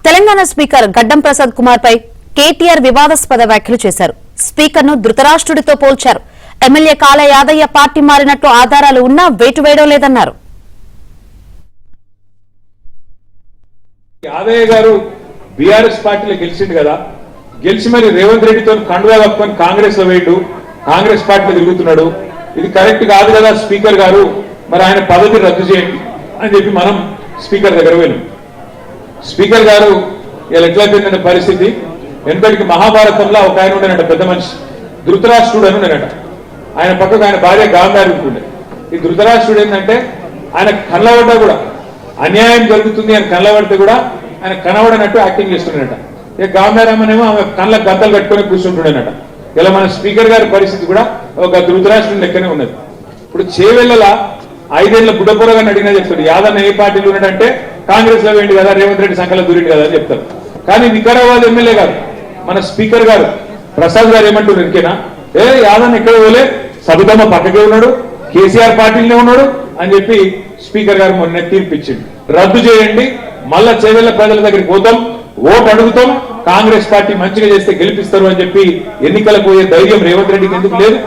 Telangana speaker గడ్డం ప్రసాద్ కుమార్ పై కేటీఆర్ వివాదాస్పద వ్యాఖ్యలు చేశారు. స్పీకర్ ను ధృతరాష్ట్రుడితో పోల్చారు. ఎమ్మెల్యే కాల యాదయ్య పార్టీ మారినట్లు ఆధారాలు ఉన్నా వేటు వేయడం లేదన్నారు. యాదయ్య గారు బీఆర్ఎస్ పార్టీలో గెలిచిండు కదా, గెలిచి మరి రేవంత్ రెడ్డితో కండువా కప్పుకొని కాంగ్రెస్ లో వేయండు, కాంగ్రెస్ పార్టీలో తిరుగుతున్నాడు. ఇది కరెక్ట్ కాదు కదా స్పీకర్ గారు, మరి ఆయన పదవి రద్దు చేయండి అని చెప్పి మనం స్పీకర్ దగ్గర వెళ్ళాం. స్పీకర్ గారు ఇలా ఎట్లయిపోయిందనే పరిస్థితి, వెనుకటికి మహాభారతంలో ఒక ఆయన ఉండేనట, పెద్ద మనిషి ధృతరాష్ట్రుడు అని ఉండేనట. ఆయన పక్కకు ఆయన భార్య గాంధారి ఉంటుండే. ఈ ధృతరాష్ట్రుడు ఏంటంటే ఆయన కళ్ళబడ్డా కూడా అన్యాయం జరుగుతుంది అని కళ్ళబడితే కూడా ఆయన కనబడనట్టు యాక్టింగ్ చేస్తుండేనట. ఇక గాంధారమ్మనేమో ఆమె కళ్ళ గద్దలు కట్టుకొని కూర్చుంటుండేనట. ఇలా మన స్పీకర్ గారి పరిస్థితి కూడా ఒక ధృతరాష్ట్రుని లెక్కనే ఉన్నది. ఇప్పుడు చేవెళ్ళ 5 ఏళ్ల బుడ్డపొరగాని అడిగినా చెప్తాడు, యాదన్న ఏ పార్టీలో ఉన్నాడంటే కాంగ్రెస్ లో వేయండి కదా, రేవంత్ రెడ్డి సంఖ్యలో దూరిండు కదా అని చెప్తారు. కానీ వికారాబాద్ ఎమ్మెల్యే గారు మన స్పీకర్ గారు ప్రసాద్ గారు ఏమంటారు, ఇంకేనా యాదన్న ఎక్కడ పోలే, సబితమ్మ పక్కకే ఉన్నాడు, కేసీఆర్ పార్టీలోనే ఉన్నాడు అని చెప్పి స్పీకర్ గారు మొన్న తీర్పిచ్చింది. రద్దు చేయండి, మళ్ళా చేవెళ్ళ ప్రజల దగ్గరికి పోతాం, ఓటు అడుగుతాం, కాంగ్రెస్ పార్టీ మంచిగా చేస్తే గెలిపిస్తారు అని చెప్పి ఎన్నికలకు పోయే ధైర్యం రేవంత్ రెడ్డికి ఎందుకు లేదు?